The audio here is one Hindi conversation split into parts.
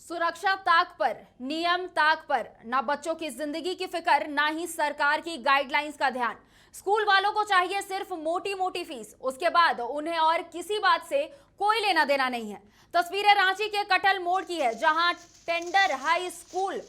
सुरक्षा ताक पर, नियम ताक पर, ना बच्चों की जिंदगी की फिक्र, ना ही सरकार की गाइडलाइंस का ध्यान। स्कूल वालों को चाहिए सिर्फ मोटी मोटी फीस, उसके बाद उन्हें और किसी बात से कोई लेना देना नहीं है। तस्वीरें रांची के कटल मोड़ की है, जहां टेंडर हाई स्कूल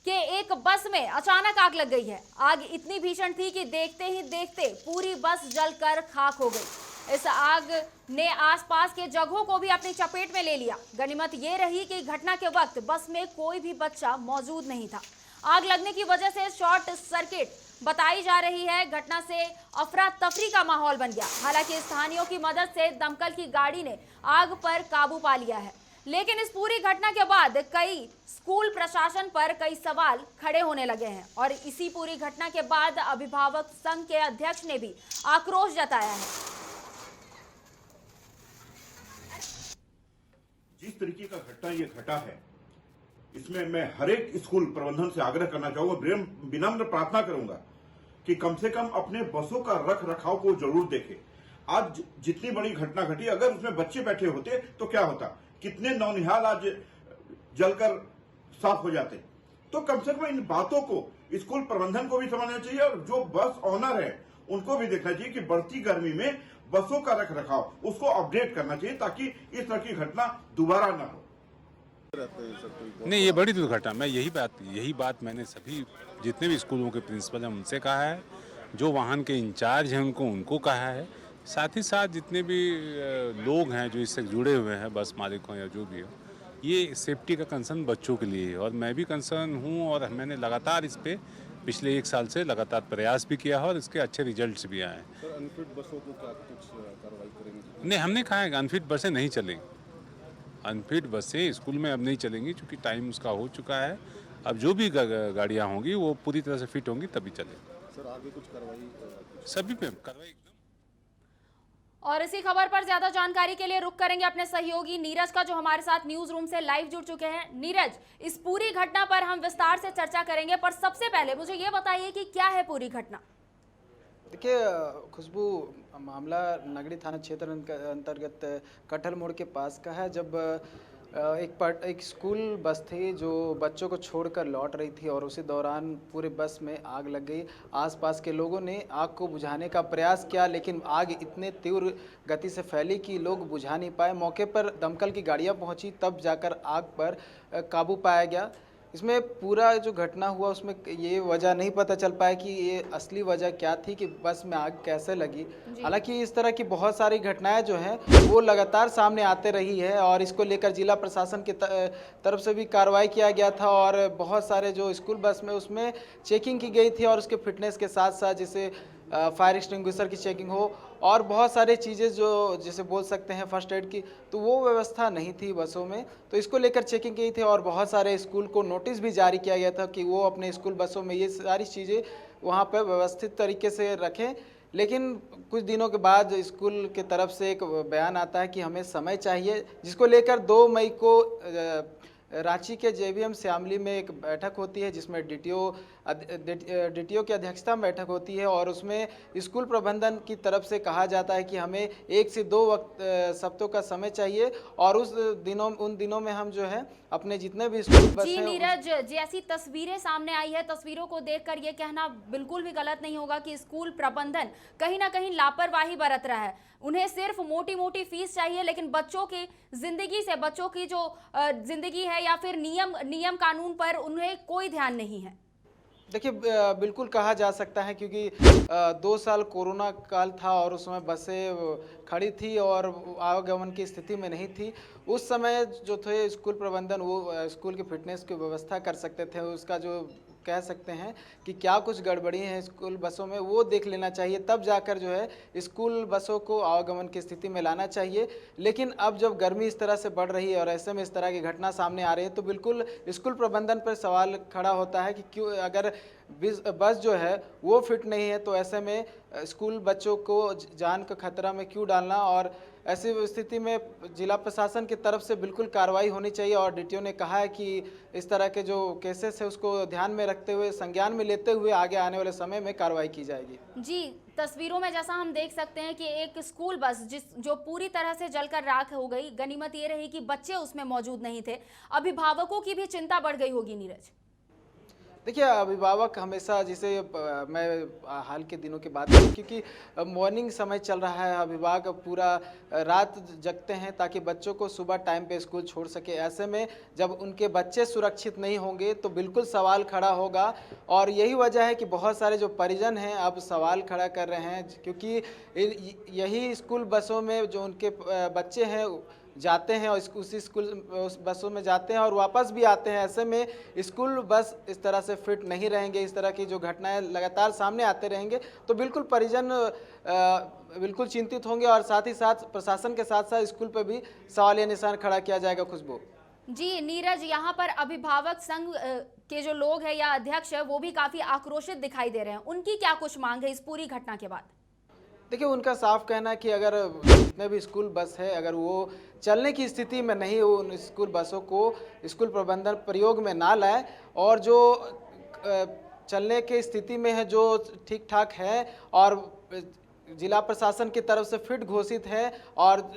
के एक बस में अचानक आग लग गई है। आग इतनी भीषण थी कि देखते ही देखते पूरी बस जलकर खाक हो गई। इस आग ने आसपास के जगहों को भी अपनी चपेट में ले लिया। गनीमत ये रही कि घटना के वक्त बस में कोई भी बच्चा मौजूद नहीं था। आग लगने की वजह से शॉर्ट सर्किट बताई जा रही है। घटना से अफरा तफरी का माहौल बन गया। हालांकि स्थानीयों की मदद से दमकल की गाड़ी ने आग पर काबू पा लिया है, लेकिन इस पूरी घटना के बाद कई स्कूल प्रशासन पर कई सवाल खड़े होने लगे हैं और इसी पूरी घटना के बाद अभिभावक संघ के अध्यक्ष ने भी आक्रोश जताया है। जिस तरीके का घटना ये घटा है, इसमें मैं हर एक स्कूल प्रबंधन से आग्रह करना चाहूंगा, विनम्र प्रार्थना करूंगा कि कम से कम अपने बसों का रख रखाव को जरूर देखें। आज जितनी बड़ी घटना घटी, अगर उसमें बच्चे बैठे होते तो क्या होता, कितने नौनिहाल आज जलकर साफ हो जाते। तो कम से कम इन बातों को स्कूल प्रबंधन को भी समझना चाहिए और जो बस ऑनर है उनको भी देखना चाहिए कि बढ़ती गर्मी में बसों का रख रखाव उसको अपडेट करना चाहिए, ताकि इस तरह की घटना दोबारा न हो। नहीं, ये बड़ी दुर्घटना। मैं यही बात मैंने सभी जितने भी स्कूलों के प्रिंसिपल हैं उनसे कहा है, जो वाहन के इंचार्ज हैं उनको कहा है, साथ ही साथ जितने भी लोग हैं जो इससे जुड़े हुए हैं, बस मालिक हों या जो भी हो, ये सेफ्टी का कंसर्न बच्चों के लिए है और मैं भी कंसर्न हूँ और मैंने लगातार इस पे पिछले 1 साल से लगातार प्रयास भी किया है और इसके अच्छे रिजल्ट्स भी आए हैं। सर, अनफिट बसों को क्या कुछ कार्रवाई करेंगे? नहीं, हमने कहा है कि अनफिट बसें नहीं चलेंगी। अनफिट बसें स्कूल में अब नहीं चलेंगी, क्योंकि टाइम उसका हो चुका है। अब जो भी गाड़ियाँ होंगी वो पूरी तरह से फिट होंगी तभी चलेंगी। सर, आगे कुछ कार्रवाई सभी पे कार्रवाई एकदम। और इसी खबर पर ज्यादा जानकारी के लिए रुक करेंगे अपने सहयोगी नीरज का, जो हमारे साथ न्यूज रूम से लाइव जुड़ चुके हैं। नीरज, इस पूरी घटना पर हम विस्तार से चर्चा करेंगे, पर सबसे पहले मुझे ये बताइए कि क्या है पूरी घटना। देखिए खुशबू, मामला नगड़ी थाना क्षेत्र अंतर्गत कटहल मोड़ के पास का है। जब एक स्कूल बस थी जो बच्चों को छोड़कर लौट रही थी और उसी दौरान पूरे बस में आग लग गई। आसपास के लोगों ने आग को बुझाने का प्रयास किया, लेकिन आग इतने तीव्र गति से फैली कि लोग बुझा नहीं पाए। मौके पर दमकल की गाड़ियां पहुंची, तब जाकर आग पर काबू पाया गया। इसमें पूरा जो घटना हुआ उसमें ये वजह नहीं पता चल पाया कि ये असली वजह क्या थी कि बस में आग कैसे लगी। हालांकि इस तरह की बहुत सारी घटनाएं जो हैं वो लगातार सामने आते रही है और इसको लेकर जिला प्रशासन की तरफ से भी कार्रवाई किया गया था और बहुत सारे जो स्कूल बस में उसमें चेकिंग की गई थी और उसके फिटनेस के साथ साथ जैसे फायर एक्सटिंग्विशर की चेकिंग हो और बहुत सारी चीज़ें जो जैसे बोल सकते हैं फर्स्ट एड की, तो वो व्यवस्था नहीं थी बसों में। तो इसको लेकर चेकिंग की थी और बहुत सारे स्कूल को नोटिस भी जारी किया गया था कि वो अपने स्कूल बसों में ये सारी चीज़ें वहाँ पर व्यवस्थित तरीके से रखें। लेकिन कुछ दिनों के बाद स्कूल के तरफ से एक बयान आता है कि हमें समय चाहिए, जिसको लेकर 2 मई को रांची के जेवीएम श्यामली में एक बैठक होती है, जिसमें डीटीओ की अध्यक्षता में बैठक होती है और उसमें स्कूल प्रबंधन की तरफ से कहा जाता है कि हमें 1 से 2 सप्ताह का समय चाहिए और उन दिनों में हम जो है अपने जितने भी स्कूल बस जी नीरज, जैसी तस्वीरें सामने आई है, तस्वीरों को देखकर ये कहना बिल्कुल भी गलत नहीं होगा कि स्कूल प्रबंधन कहीं ना कहीं लापरवाही बरत रहा है। उन्हें सिर्फ मोटी मोटी फीस चाहिए, लेकिन बच्चों की जिंदगी से, बच्चों की जो जिंदगी है या फिर नियम कानून पर उन्हें कोई ध्यान नहीं है। देखिए बिल्कुल कहा जा सकता है, क्योंकि 2 साल कोरोना काल था और उस समय बसें खड़ी थी और आवागमन की स्थिति में नहीं थी। उस समय जो थे स्कूल प्रबंधन वो स्कूल की फिटनेस की व्यवस्था कर सकते थे। उसका जो कह सकते हैं कि क्या कुछ गड़बड़ी है स्कूल बसों में वो देख लेना चाहिए, तब जाकर जो है स्कूल बसों को आवागमन की स्थिति में लाना चाहिए। लेकिन अब जब गर्मी इस तरह से बढ़ रही है और ऐसे में इस तरह की घटना सामने आ रही है तो बिल्कुल स्कूल प्रबंधन पर सवाल खड़ा होता है कि क्यों, अगर बस जो है वो फिट नहीं है तो ऐसे में स्कूल बच्चों को जान का खतरा में क्यों डालना। और ऐसी स्थिति में जिला प्रशासन की तरफ से बिल्कुल कार्रवाई होनी चाहिए और डीटीओ ने कहा है कि इस तरह के जो केसेस है उसको ध्यान में रखते हुए, संज्ञान में लेते हुए आगे आने वाले समय में कार्रवाई की जाएगी। जी, तस्वीरों में जैसा हम देख सकते हैं कि एक स्कूल बस जो पूरी तरह से जलकर राख हो गई। गनीमत ये रही कि बच्चे उसमें मौजूद नहीं थे। अभिभावकों की भी चिंता बढ़ गई होगी नीरज। देखिए, अभिभावक हमेशा, जैसे मैं हाल के दिनों की बात करूं, क्योंकि मॉर्निंग समय चल रहा है, अभिभावक पूरा रात जगते हैं ताकि बच्चों को सुबह टाइम पे स्कूल छोड़ सके। ऐसे में जब उनके बच्चे सुरक्षित नहीं होंगे तो बिल्कुल सवाल खड़ा होगा और यही वजह है कि बहुत सारे जो परिजन हैं अब सवाल खड़ा कर रहे हैं, क्योंकि यही स्कूल बसों में जो उनके बच्चे हैं जाते हैं और उस बसों में जाते हैं और वापस भी आते हैं। ऐसे में स्कूल बस इस तरह से फिट नहीं रहेंगे, इस तरह की जो घटनाएं लगातार सामने आते रहेंगे तो बिल्कुल परिजन बिल्कुल चिंतित होंगे और साथ ही साथ प्रशासन के साथ साथ स्कूल पर भी सवालिया निशान खड़ा किया जाएगा। खुशबू जी नीरज, यहाँ पर अभिभावक संघ के जो लोग हैं या अध्यक्ष है वो भी काफी आक्रोशित दिखाई दे रहे हैं। उनकी क्या कुछ मांग है इस पूरी घटना के बाद? देखिए, उनका साफ कहना है कि अगर जितने भी स्कूल बस है अगर वो चलने की स्थिति में नहीं हो, उन स्कूल बसों को स्कूल प्रबंधन प्रयोग में ना लाए और जो चलने की स्थिति में है, जो ठीक ठाक है और जिला प्रशासन की तरफ से फिट घोषित है और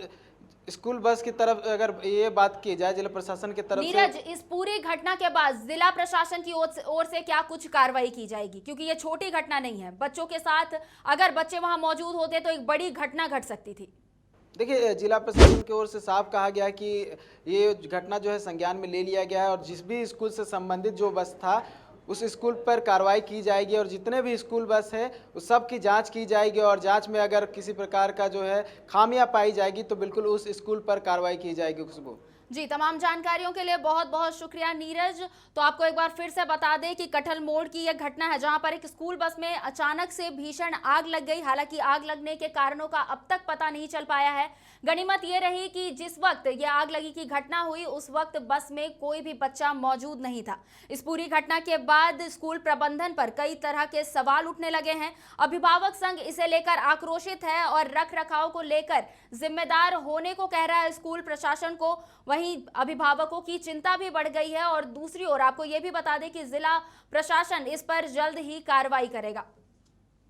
स्कूल बस की तरफ अगर ये बात की जाए जिला प्रशासन की तरफ नीरज, से, इस पूरी घटना के बाद जिला प्रशासन की ओर से क्या कुछ कार्रवाई की जाएगी? क्योंकि ये छोटी घटना नहीं है, बच्चों के साथ अगर बच्चे वहां मौजूद होते तो एक बड़ी घटना घट सकती थी। देखिए, जिला प्रशासन की ओर से साफ कहा गया है कि ये घटना जो है संज्ञान में ले लिया गया है और जिस भी स्कूल से संबंधित जो बस था उस स्कूल पर कार्रवाई की जाएगी और जितने भी स्कूल बस है उस सब की जांच की जाएगी और जांच में अगर किसी प्रकार का जो है खामियां पाई जाएगी तो बिल्कुल उस स्कूल पर कार्रवाई की जाएगी। खुशबू जी, तमाम जानकारियों के लिए बहुत बहुत शुक्रिया नीरज। तो आपको एक बार फिर से बता दें कि कटहल मोड़ की यह घटना है जहां पर एक स्कूल बस में अचानक से भीषण आग लग गई। हालांकि आग लगने के कारणों का अब तक पता नहीं चल पाया है। गनीमत ये रही कि जिस वक्त यह आग लगी की घटना हुई उस वक्त बस में कोई भी बच्चा मौजूद नहीं था। इस पूरी घटना के बाद स्कूल प्रबंधन पर कई तरह के सवाल उठने लगे हैं। अभिभावक संघ इसे लेकर आक्रोशित है और रख रखाव को लेकर जिम्मेदार होने को कह रहा है स्कूल प्रशासन को। वहीं अभिभावकों की चिंता भी बढ़ गई है और दूसरी ओर आपको ये भी बता दें कि जिला प्रशासन इस पर जल्द ही कार्रवाई करेगा।